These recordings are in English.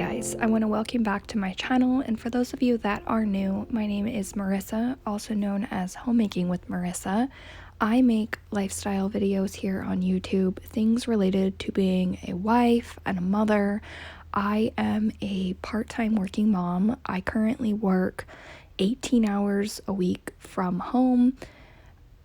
guys, I want to welcome back to my channel, and for those of you that are new, my name is Marissa, also known as Homemaking with Marissa. I make lifestyle videos here on YouTube, things related to being a wife and a mother. I am a part-time working mom. I currently work 18 hours a week from home,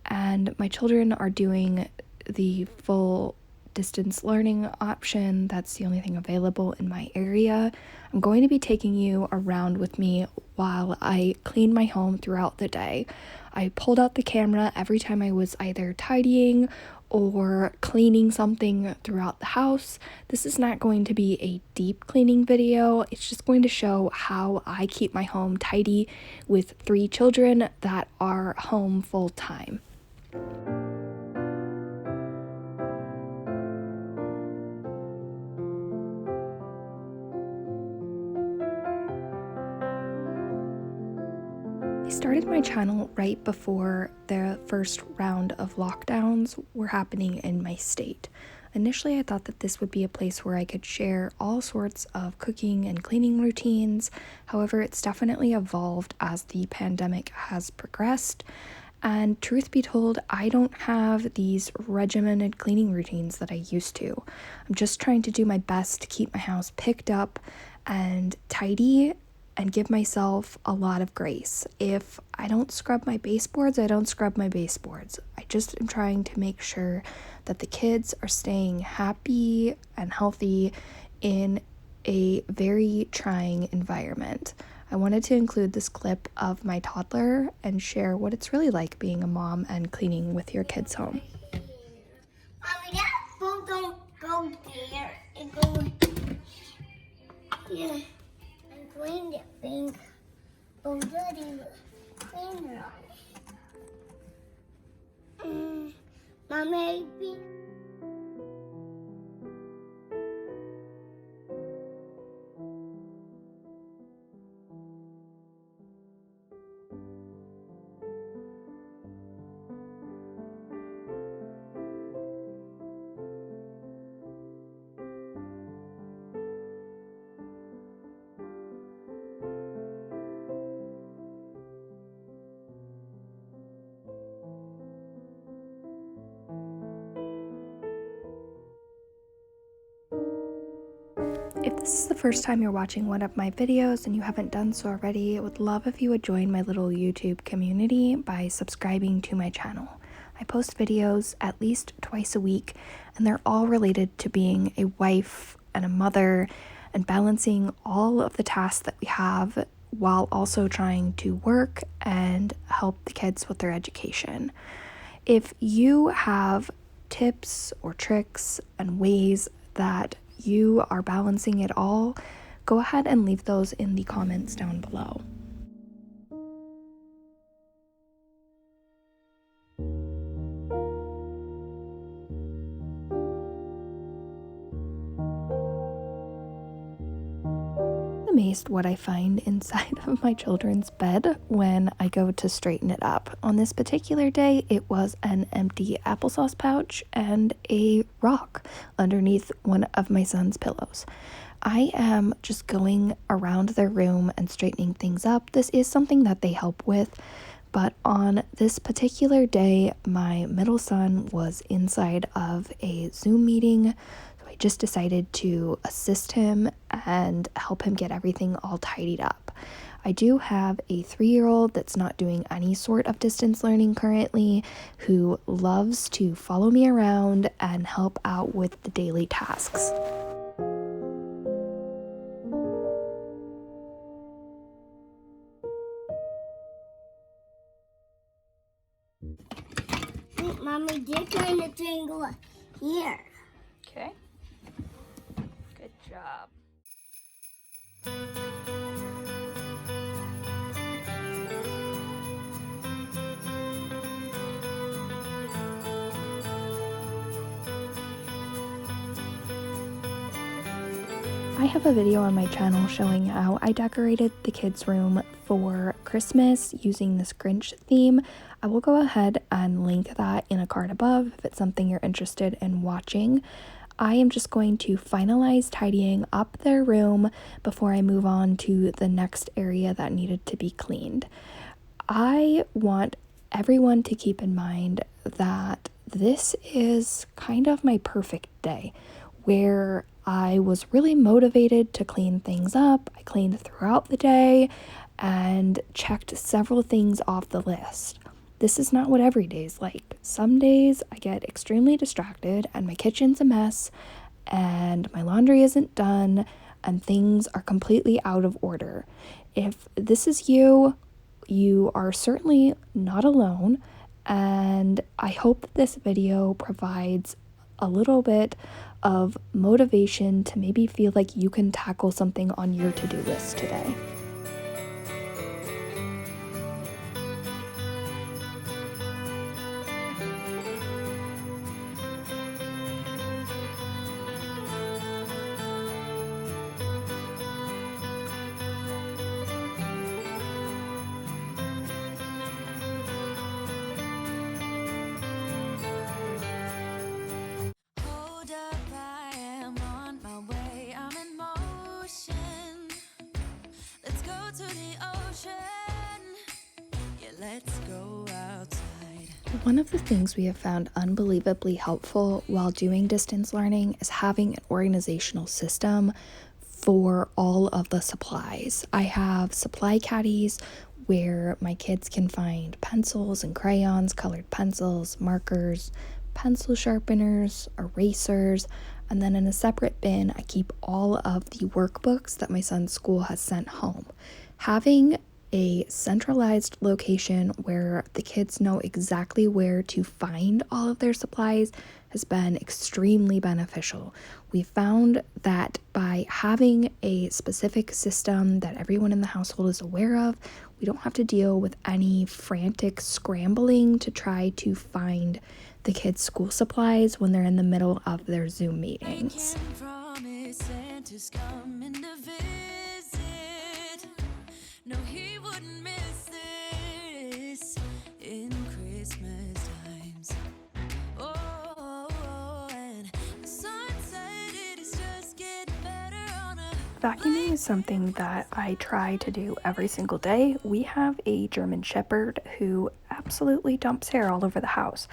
and my children are doing the full distance learning option. That's the only thing available in my area. I'm going to be taking you around with me while I clean my home throughout the day. I pulled out the camera every time I was either tidying or cleaning something throughout the house. This is not going to be a deep cleaning video. It's just going to show how I keep my home tidy with 3 children that are home full time. I started my channel right before the first round of lockdowns were happening in my state. Initially, I thought that this would be a place where I could share all sorts of cooking and cleaning routines. However, it's definitely evolved as the pandemic has progressed. And truth be told, I don't have these regimented cleaning routines that I used to. I'm just trying to do my best to keep my house picked up and tidy and give myself a lot of grace. If I don't scrub my baseboards, I don't scrub my baseboards. I just am trying to make sure that the kids are staying happy and healthy in a very trying environment. I wanted to include this clip of my toddler and share what it's really like being a mom and cleaning with your kids home. Mommy, that ball don't go there. It goes here. Clean the thing. Don't dirty clean it. Mommy, If this is the first time you're watching one of my videos and you haven't done so already, I would love if you would join my little YouTube community by subscribing to my channel. I post videos at least twice a week, and they're all related to being a wife and a mother and balancing all of the tasks that we have while also trying to work and help the kids with their education. If you have tips or tricks and ways that you are balancing it all, go ahead and leave those in the comments down below. I'm amazed what I find inside of my children's bed when I go to straighten it up. On this particular day, it was an empty applesauce pouch and a rock underneath one of my son's pillows. I am just going around their room and straightening things up. This is something that they help with, but on this particular day, my middle son was inside of a Zoom meeting. I just decided to assist him and help him get everything all tidied up. I do have a 3-year-old that's not doing any sort of distance learning currently, who loves to follow me around and help out with the daily tasks. Mommy, you're trying to tangle here. Okay. Good job. I have a video on my channel showing how I decorated the kids' room for Christmas using this Grinch theme. I will go ahead and link that in a card above if it's something you're interested in watching. I am just going to finalize tidying up their room before I move on to the next area that needed to be cleaned. I want everyone to keep in mind that this is kind of my perfect day where I was really motivated to clean things up. I cleaned throughout the day and checked several things off the list. This is not what every day is like. Some days I get extremely distracted and my kitchen's a mess and my laundry isn't done and things are completely out of order. If this is you, you are certainly not alone, and I hope that this video provides a little bit of motivation to maybe feel like you can tackle something on your to-do list today. One of the things we have found unbelievably helpful while doing distance learning is having an organizational system for all of the supplies. I have supply caddies where my kids can find pencils and crayons, colored pencils, markers, pencil sharpeners, erasers, and then in a separate bin, I keep all of the workbooks that my son's school has sent home. Having a centralized location where the kids know exactly where to find all of their supplies has been extremely beneficial. We found that by having a specific system that everyone in the household is aware of, we don't have to deal with any frantic scrambling to try to find the kids' school supplies when they're in the middle of their Zoom meetings. No, he wouldn't miss this in Christmas times. Oh, and the sun said it is just getting better on a... Vacuuming is something that I try to do every single day. We have a German Shepherd who absolutely dumps hair all over the house.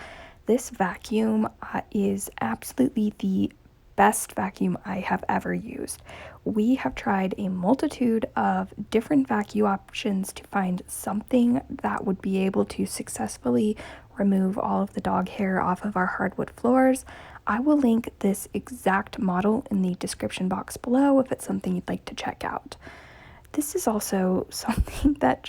This vacuum is absolutely the best vacuum I have ever used. We have tried a multitude of different vacuum options to find something that would be able to successfully remove all of the dog hair off of our hardwood floors. I will link this exact model in the description box below if it's something you'd like to check out. This is also something that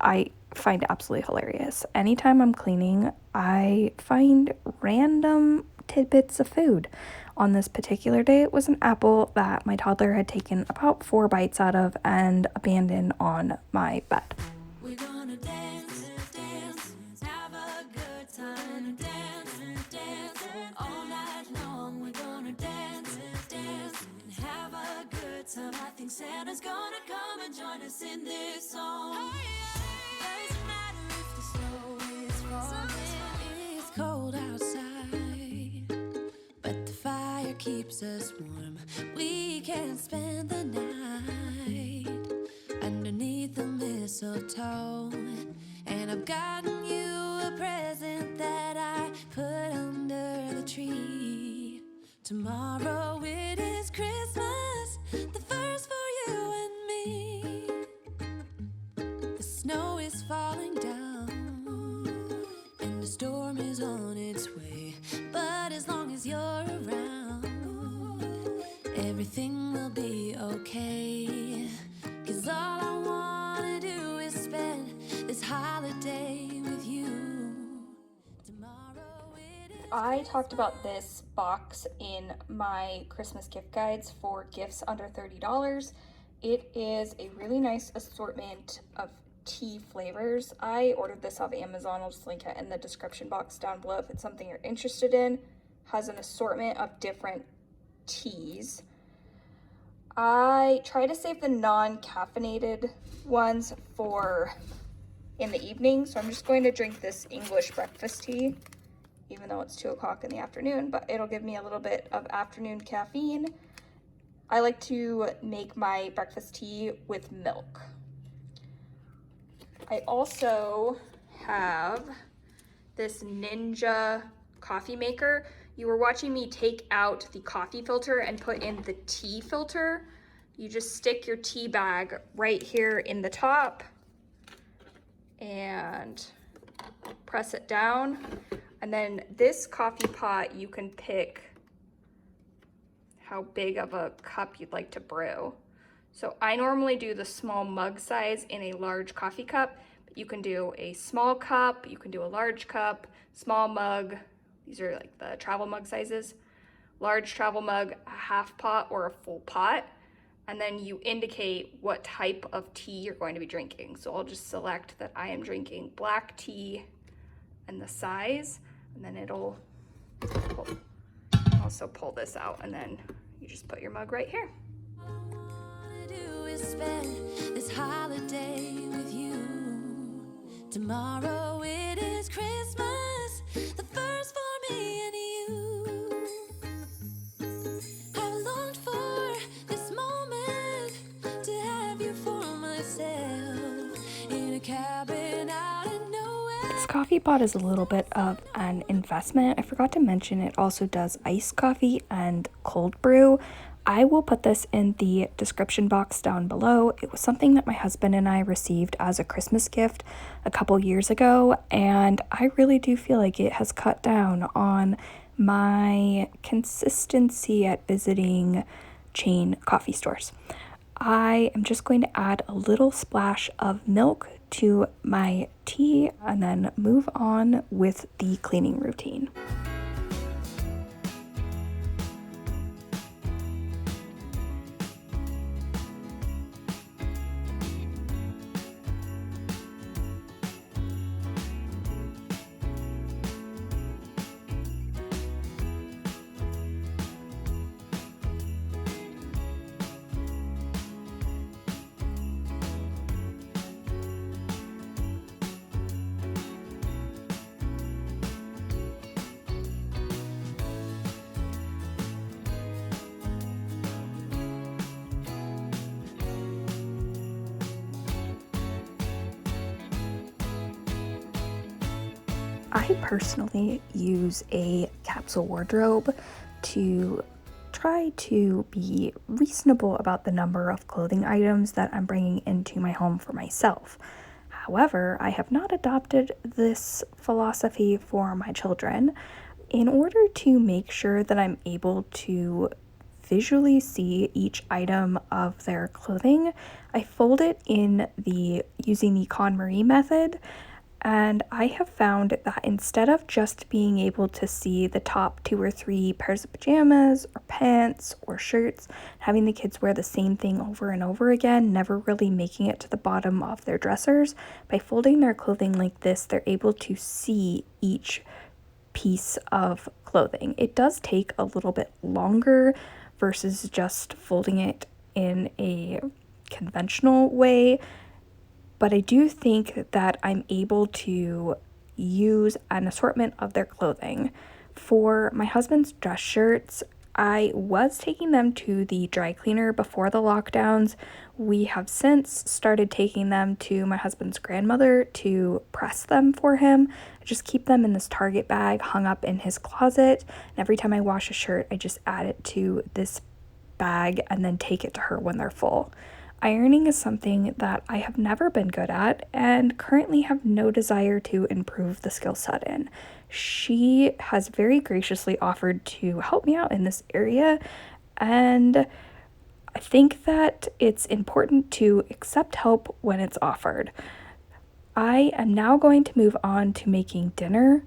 I find absolutely hilarious. Anytime I'm cleaning, I find random tidbits of food. On this particular day, it was an apple that my toddler had taken about 4 bites out of and abandoned on my bed. We're gonna dance, dance, have a good time, dance, all night long. We're gonna dance, dance, and have a good time. I think Santa's gonna come and join us in this song. Doesn't matter if the snow is falling, it's cold outside. Keeps us warm. We can spend the night underneath the mistletoe. And I've gotten you a present that I put under the tree. Tomorrow it is Christmas, the first for you and me. The snow is falling down and the storm is on its way. But as long as you're around, everything will be okay. 'Cause all I wanna do is spend this holiday with you. Tomorrow it is... I talked about this box in my Christmas gift guides for gifts under $30. It is a really nice assortment of tea flavors. I ordered this off Amazon. I'll just link it in the description box down below if it's something you're interested in. Has an assortment of different teas. I try to save the non-caffeinated ones for in the evening, so I'm just going to drink this English breakfast tea. even though it's 2 o'clock in the afternoon, but it'll give me a little bit of afternoon caffeine. I like to make my breakfast tea with milk. I also have this Ninja coffee maker. You were watching me take out the coffee filter and put in the tea filter. You just stick your tea bag right here in the top and press it down. And then this coffee pot, you can pick how big of a cup you'd like to brew. So I normally do the small mug size in a large coffee cup, but you can do a small cup, you can do a large cup, small mug. These are like the travel mug sizes. Large travel mug, a half pot or a full pot. And then you indicate what type of tea you're going to be drinking. So I'll just select that I am drinking black tea and the size, and then it'll also pull this out, and then you just put your mug right here. Spend this holiday with you. Tomorrow it is Christmas, the first for me and you. I've longed for this moment to have you for myself in a cabin out of nowhere. This coffee pot is a little bit of an investment. I forgot to mention it also does iced coffee and cold brew. I will put this in the description box down below. It was something that my husband and I received as a Christmas gift a couple years ago, and I really do feel like it has cut down on my consistency at visiting chain coffee stores. I am just going to add a little splash of milk to my tea and then move on with the cleaning routine. I personally use a capsule wardrobe to try to be reasonable about the number of clothing items that I'm bringing into my home for myself. However, I have not adopted this philosophy for my children. In order to make sure that I'm able to visually see each item of their clothing, I fold it in using the KonMari method. And I have found that instead of just being able to see the top 2 or 3 pairs of pajamas or pants or shirts, having the kids wear the same thing over and over again, never really making it to the bottom of their dressers, by folding their clothing like this, they're able to see each piece of clothing. It does take a little bit longer versus just folding it in a conventional way, but I do think that I'm able to use an assortment of their clothing. For my husband's dress shirts, I was taking them to the dry cleaner before the lockdowns. We have since started taking them to my husband's grandmother to press them for him. I just keep them in this Target bag hung up in his closet. And every time I wash a shirt, I just add it to this bag and then take it to her when they're full. Ironing is something that I have never been good at and currently have no desire to improve the skill set in. She has very graciously offered to help me out in this area, and I think that it's important to accept help when it's offered. I am now going to move on to making dinner.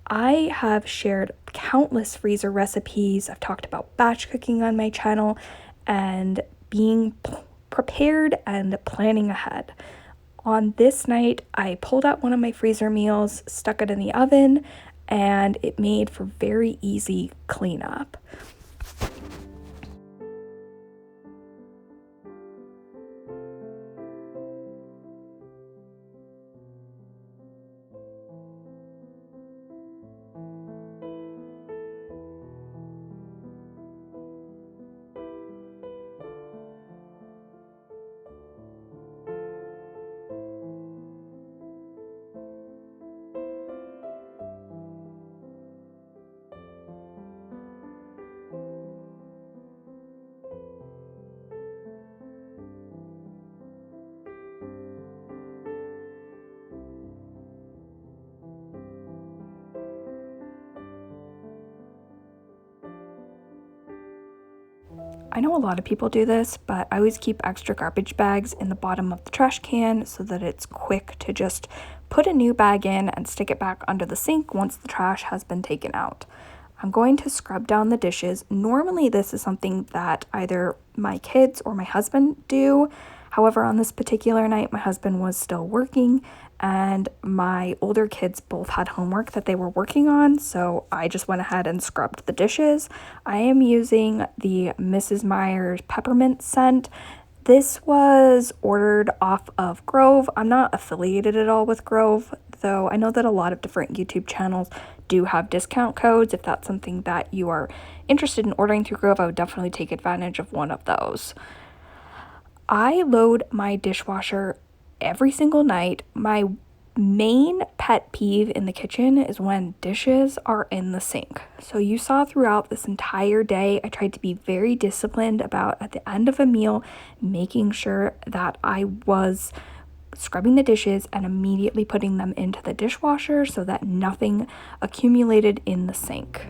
I have shared countless freezer recipes. I've talked about batch cooking on my channel and being prepared and planning ahead. On this night, I pulled out one of my freezer meals, stuck it in the oven, and it made for very easy cleanup. I know a lot of people do this, but I always keep extra garbage bags in the bottom of the trash can so that it's quick to just put a new bag in and stick it back under the sink once the trash has been taken out. I'm going to scrub down the dishes. Normally, this is something that either my kids or my husband do. However, on this particular night, my husband was still working and my older kids both had homework that they were working on, so I just went ahead and scrubbed the dishes. I am using the Mrs. Meyer's peppermint scent. This was ordered off of Grove. I'm not affiliated at all with Grove, though I know that a lot of different YouTube channels do have discount codes. If that's something that you are interested in ordering through Grove, I would definitely take advantage of one of those. I load my dishwasher every single night. My main pet peeve in the kitchen is when dishes are in the sink. So you saw throughout this entire day, I tried to be very disciplined about at the end of a meal, making sure that I was scrubbing the dishes and immediately putting them into the dishwasher so that nothing accumulated in the sink.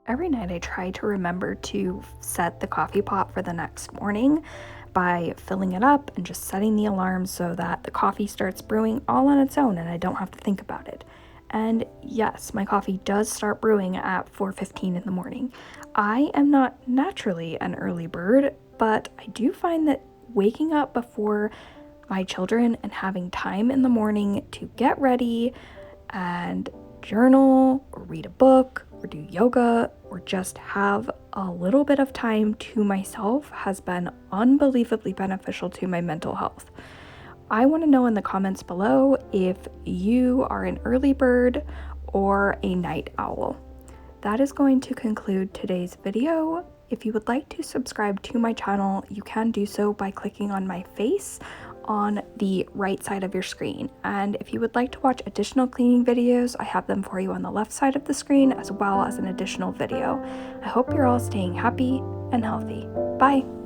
Every night I try to remember to set the coffee pot for the next morning by filling it up and just setting the alarm so that the coffee starts brewing all on its own and I don't have to think about it. And yes, my coffee does start brewing at 4:15 in the morning. I am not naturally an early bird, but I do find that waking up before my children and having time in the morning to get ready and journal or read a book or do yoga or just have a little bit of time to myself has been unbelievably beneficial to my mental health. I want to know in the comments below if you are an early bird or a night owl. That is going to conclude today's video. If you would like to subscribe to my channel, you can do so by clicking on my face on the right side of your screen. And if you would like to watch additional cleaning videos, I have them for you on the left side of the screen as well as an additional video. I hope you're all staying happy and healthy. Bye!